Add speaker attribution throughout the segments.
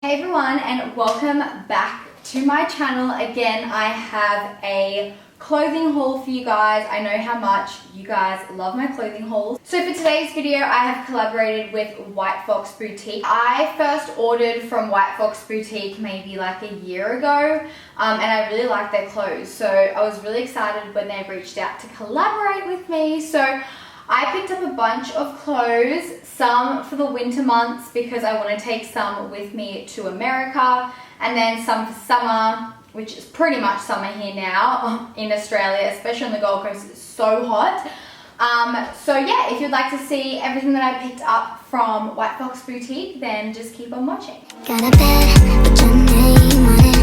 Speaker 1: Hey everyone, and welcome back to my channel. Again, I have a clothing haul for you guys. I know how much you guys love my clothing hauls. So for today's video, I have collaborated with White Fox Boutique. I first ordered from White Fox Boutique maybe like a year ago, and I really liked their clothes. So I was really excited when they reached out to collaborate with me. So I picked up a bunch of clothes, some for the winter months because I want to take some with me to America, and then some for summer, which is pretty much summer here now in Australia, especially on the Gold Coast. It's so hot. So yeah, if you'd like to see everything that I picked up from White Fox Boutique, then just keep on watching.
Speaker 2: Got a bed, put your name on it.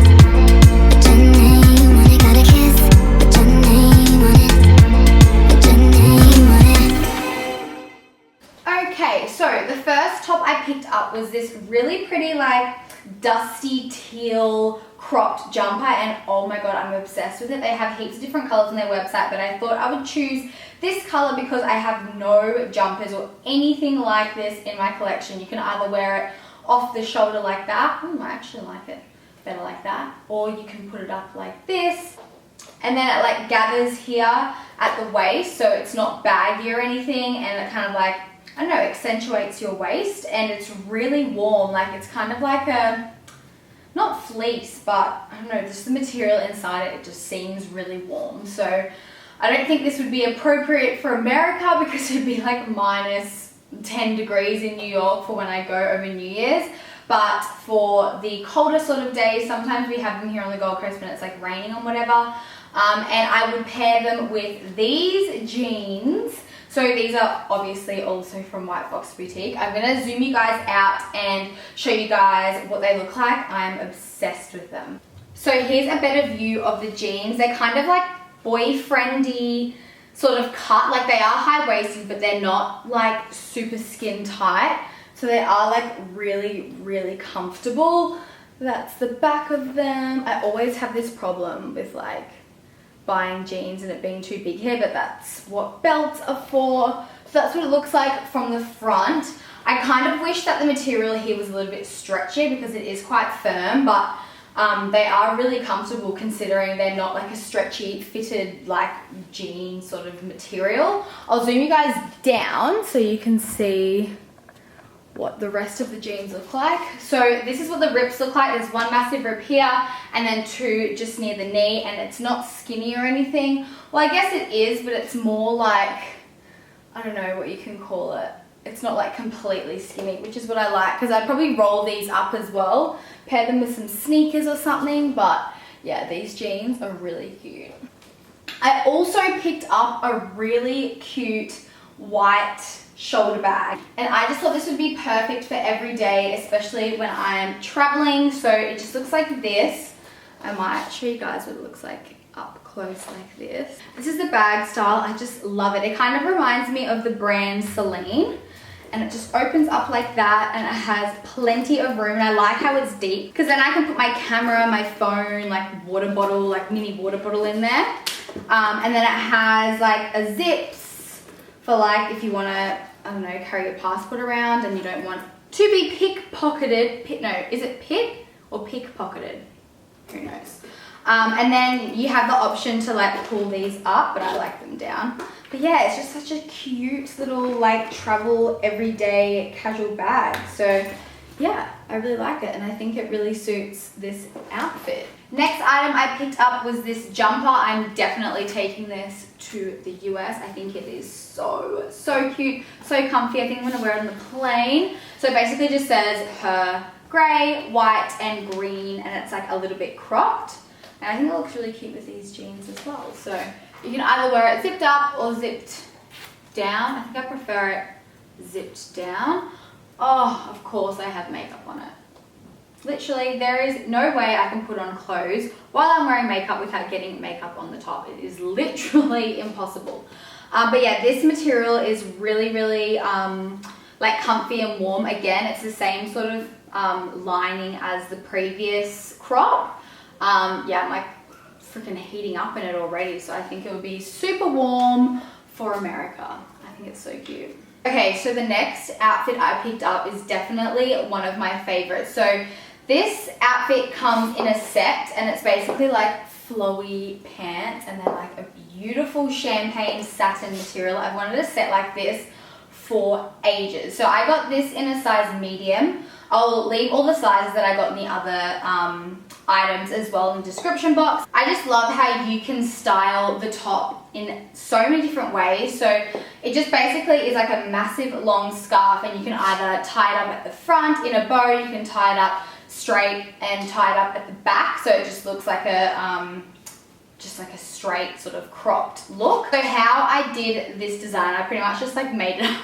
Speaker 2: Put your name on it. Got a kiss, put your name on it. Put your name on it.
Speaker 1: Okay, so the first top I picked up was this really pretty like dusty teal cropped jumper, and oh my god, I'm obsessed with it. They have heaps of different colors on their website, but I thought I would choose this color because I have no jumpers or anything like this in my collection. You can either wear it off the shoulder like that. I actually like it better like that, or you can put it up like this, and then it like gathers here at the waist, so it's not baggy or anything, and it kind of like, I don't know, accentuates your waist, and it's really warm. Like it's kind of like a, not fleece, but I don't know, just the material inside it just seems really warm. So I don't think this would be appropriate for America because it'd be like minus 10 degrees in New York for when I go over New Year's. But for the colder sort of days, sometimes we have them here on the Gold Coast when it's like raining or whatever. And I would pair them with these jeans. So these are obviously also from White Fox Boutique. I'm gonna zoom you guys out and show you guys what they look like. I'm obsessed with them. So here's a better view of the jeans. They're kind of like boyfriendy sort of cut. Like they are high-waisted, but they're not like super skin tight. So they are like really, really comfortable. That's the back of them. I always have this problem with like buying jeans and it being too big here, but that's what belts are for. So that's what it looks like from the front. I kind of wish that the material here was a little bit stretchy because it is quite firm, but they are really comfortable considering they're not like a stretchy fitted like jean sort of material. I'll zoom you guys down so you can see what the rest of the jeans look like. So this is what the rips look like. There's one massive rip here and then two just near the knee, and it's not skinny or anything. Well, I guess it is, but it's more like, I don't know what you can call it. It's not like completely skinny, which is what I like, because I'd probably roll these up as well, pair them with some sneakers or something. But yeah, these jeans are really cute. I also picked up a really cute white shoulder bag, and I just thought this would be perfect for every day, especially when I'm traveling. So it just looks like this. I might show you guys what it looks like up close like this. This is the bag style. I just love it. It kind of reminds me of the brand Celine, and it just opens up like that, and it has plenty of room, and I like how it's deep because then I can put my camera, my phone, like water bottle, like mini water bottle in there. And then it has like a zips for like if you want to, I don't know, carry your passport around and you don't want to be pickpocketed. No, is it pick or pickpocketed? Who knows? And then you have the option to like pull these up, but I like them down. But yeah, it's just such a cute little like travel everyday casual bag. So yeah, I really like it, and I think it really suits this outfit. Next item I picked up was this jumper. I'm definitely taking this to the US. I think it is so cute, so comfy. I think I'm gonna wear it on the plane. So it basically just says her grey, white, and green, and it's like a little bit cropped. And I think it looks really cute with these jeans as well. So you can either wear it zipped up or zipped down. I think I prefer it zipped down. Oh, of course I have makeup on it. Literally, there is no way I can put on clothes while I'm wearing makeup without getting makeup on the top. It is literally impossible. But yeah, this material is really, really like comfy and warm. Again, it's the same sort of lining as the previous crop. Yeah, I'm like freaking heating up in it already, so I think it would be super warm for America. I think it's so cute. Okay, so the next outfit I picked up is definitely one of my favorites. So This outfit comes in a set, and it's basically like flowy pants, and they're like a beautiful champagne satin material. I've wanted a set like this for ages. So I got this in a size medium. I'll leave all the sizes that I got in the other items as well in the description box. I just love how you can style the top in so many different ways. So it just basically is like a massive long scarf, and you can either tie it up at the front in a bow, you can tie it up straight and tie it up at the back, so it just looks like a straight sort of cropped look. So how I did this design, I pretty much just like made it up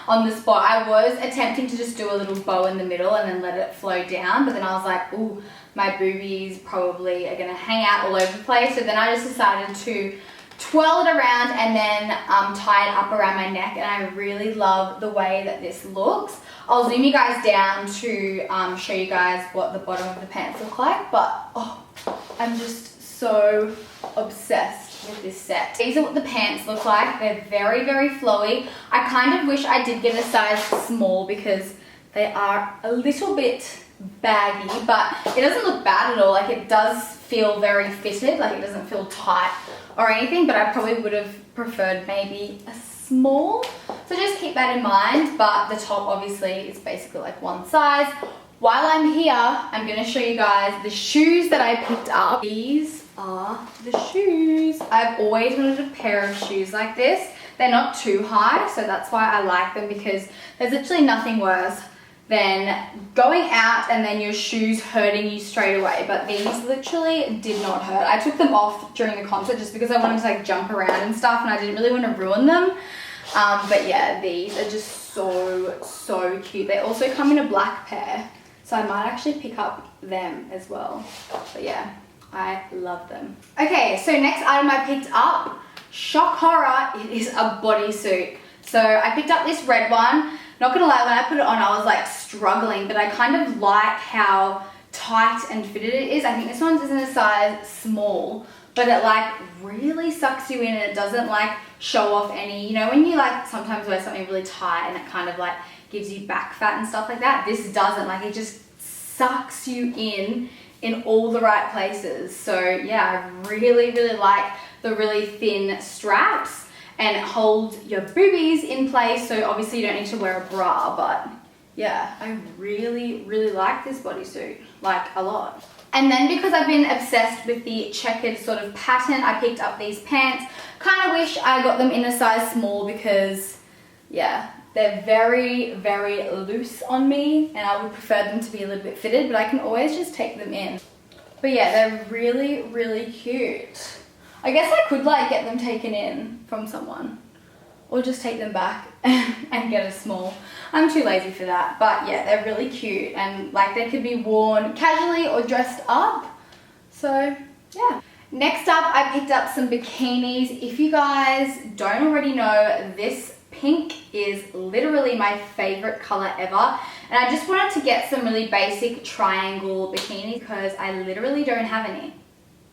Speaker 1: on the spot. I was attempting to just do a little bow in the middle and then let it flow down, but then I was like, ooh, my boobies probably are gonna hang out all over the place. So then I just decided to twirl it around and then tie it up around my neck, and I really love the way that this looks. I'll zoom you guys down to show you guys what the bottom of the pants look like, but oh, I'm just so obsessed with this set. These are what the pants look like. They're very, very flowy. I kind of wish I did get a size small because they are a little bit baggy, but it doesn't look bad at all. Like, it does feel very fitted, like it doesn't feel tight or anything, but I probably would have preferred maybe a small. So just keep that in mind, but the top obviously is basically like one size. While I'm here, I'm gonna show you guys the shoes that I picked up. These are the shoes. I've always wanted a pair of shoes like this. They're not too high, so that's why I like them, because there's literally nothing worse than going out and then your shoes hurting you straight away. But these literally did not hurt. I took them off during the concert just because I wanted to like jump around and stuff, and I didn't really want to ruin them. But yeah, these are just so cute. They also come in a black pair, so I might actually pick up them as well. But yeah, I love them. Okay, so next item I picked up, shock horror, it is a bodysuit. So I picked up this red one. Not gonna lie, when I put it on, I was like struggling, but I kind of like how tight and fitted it is. I think this one's in a size small, but it like really sucks you in, and it doesn't like show off any, you know, when you like sometimes wear something really tight and it kind of like gives you back fat and stuff like that. This doesn't, like, it just sucks you in all the right places. So yeah, I really like the really thin straps, and it holds your boobies in place, so obviously you don't need to wear a bra. But yeah, I really like this bodysuit, like a lot. And then because I've been obsessed with the checkered sort of pattern, I picked up these pants. Kind of wish I got them in a size small because yeah, they're very loose on me, and I would prefer them to be a little bit fitted, but I can always just take them in. But yeah, they're really cute. I guess I could like get them taken in from someone, or just take them back and get a small. I'm too lazy for that, but yeah, they're really cute, and like they could be worn casually or dressed up. So yeah. Next up, I picked up some bikinis. If you guys don't already know, this pink is literally my favorite color ever, and I just wanted to get some really basic triangle bikinis because I literally don't have any.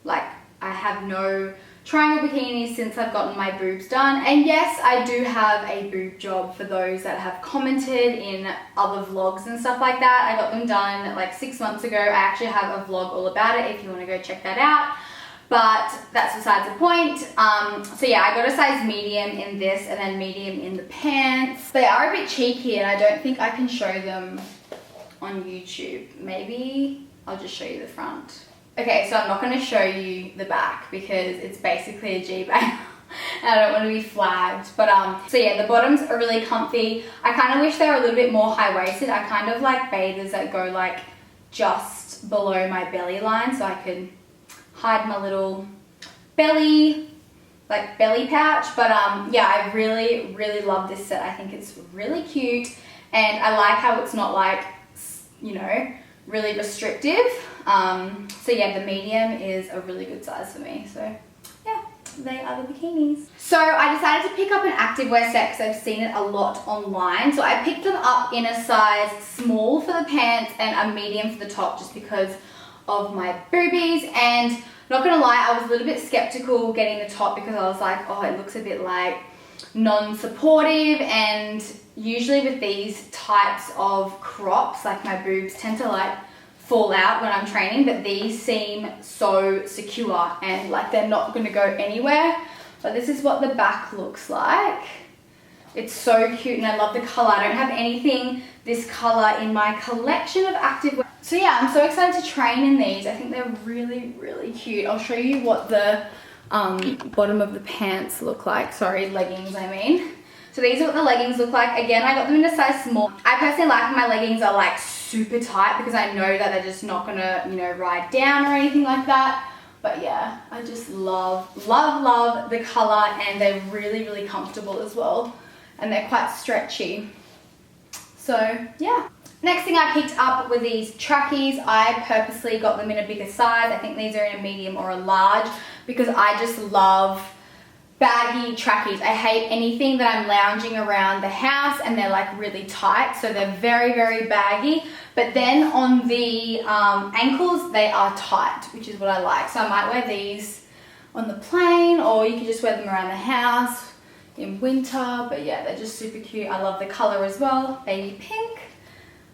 Speaker 1: Like, I have no triangle bikinis since I've gotten my boobs done. And yes, I do have a boob job for those that have commented in other vlogs and stuff like that. I got them done like 6 months ago. I actually have a vlog all about it if you want to go check that out. But that's besides the point. So yeah, I got a size medium in this and then medium in the pants. They are a bit cheeky, and I don't think I can show them on YouTube. Maybe I'll just show you the front. Okay, so I'm not going to show you the back because it's basically a G-bang. And I don't want to be flagged. But so yeah, the bottoms are really comfy. I kind of wish they were a little bit more high-waisted. I kind of like bathers that go like just below my belly line, so I could hide my little belly pouch. But yeah, I really love this set. I think it's really cute, and I like how it's not like, you know, really restrictive. So yeah, the medium is a really good size for me. So yeah, they are the bikinis. So I decided to pick up an activewear set because I've seen it a lot online. So I picked them up in a size small for the pants and a medium for the top, just because of my boobies. And not gonna lie, I was a little bit skeptical getting the top because I was like, oh, it looks a bit like non-supportive, and usually with these types of crops, like my boobs tend to like fall out when I'm training, but these seem so secure and like they're not gonna go anywhere. But this is what the back looks like. It's so cute and I love the color. I don't have anything this color in my collection of activewear. So yeah, I'm so excited to train in these. I think they're really, really cute. I'll show you what the bottom of the pants look like. Sorry, leggings I mean. So these are what the leggings look like. Again, I got them in a size small. I personally like when my leggings are like super tight because I know that they're just not gonna, you know, ride down or anything like that. But yeah, I just love, love, love the color and they're really, really comfortable as well. And they're quite stretchy. So yeah. Next thing I picked up were these trackies. I purposely got them in a bigger size. I think these are in a medium or a large because I just love baggy trackies. I hate anything that I'm lounging around the house and they're like really tight. So they're very, very baggy. But then on the ankles, they are tight, which is what I like. So I might wear these on the plane or you can just wear them around the house in winter. But yeah, they're just super cute. I love the color as well, baby pink.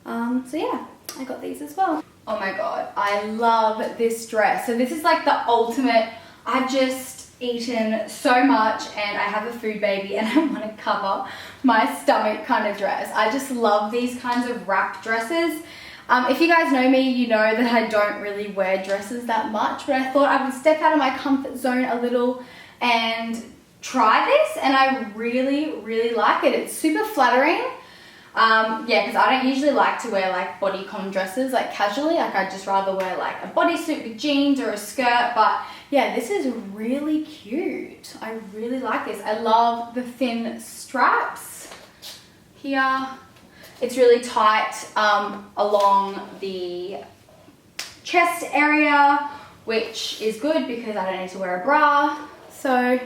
Speaker 1: So yeah, I got these as well. Oh my God, I love this dress. So this is like the ultimate, I've just eaten so much and I have a food baby and I want to cover my stomach kind of dress. I just love these kinds of wrap dresses. If you guys know me, you know that I don't really wear dresses that much, but I thought I would step out of my comfort zone a little and try this, and I really, really like it. It's super flattering. Yeah, because I don't usually like to wear like bodycon dresses like casually. Like I'd just rather wear like a bodysuit with jeans or a skirt. But yeah, this is really cute. I really like this. I love the thin straps here. It's really tight along the chest area, which is good because I don't need to wear a bra. So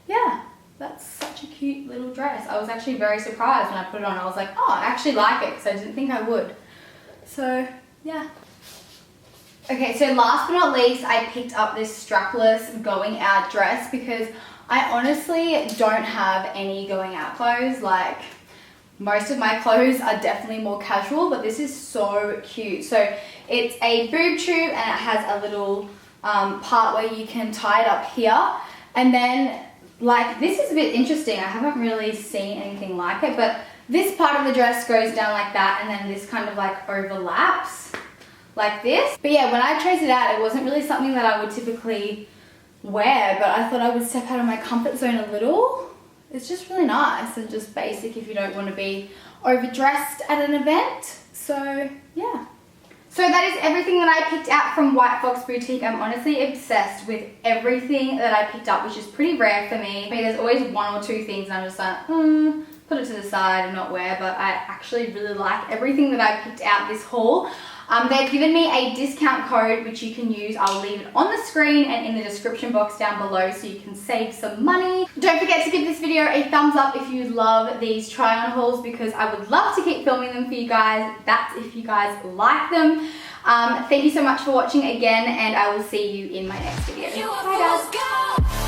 Speaker 1: yeah, that's such a cute little dress. I was actually very surprised when I put it on. I was like, oh, I actually like it because I didn't think I would. So yeah. Okay, so last but not least, I picked up this strapless going out dress because I honestly don't have any going out clothes. Like most of my clothes are definitely more casual, but this is so cute. So it's a boob tube and it has a little part where you can tie it up here. And then like this is a bit interesting. I haven't really seen anything like it, but this part of the dress goes down like that and then this kind of like overlaps like this. But yeah, when I chose it out, it wasn't really something that I would typically wear, but I thought I would step out of my comfort zone a little. It's just really nice and just basic if you don't want to be overdressed at an event. So yeah. So that is everything that I picked out from White Fox Boutique. I'm honestly obsessed with everything that I picked up, which is pretty rare for me. I mean, there's always one or two things and I'm just like, put it to the side and not wear, but I actually really like everything that I picked out this haul. They've given me a discount code which you can use. I'll leave it on the screen and in the description box down below so you can save some money. Don't forget to give this video a thumbs up if you love these try-on hauls because I would love to keep filming them for you guys. That's if you guys like them. Thank you so much for watching again and I will see you in my next video. Bye guys.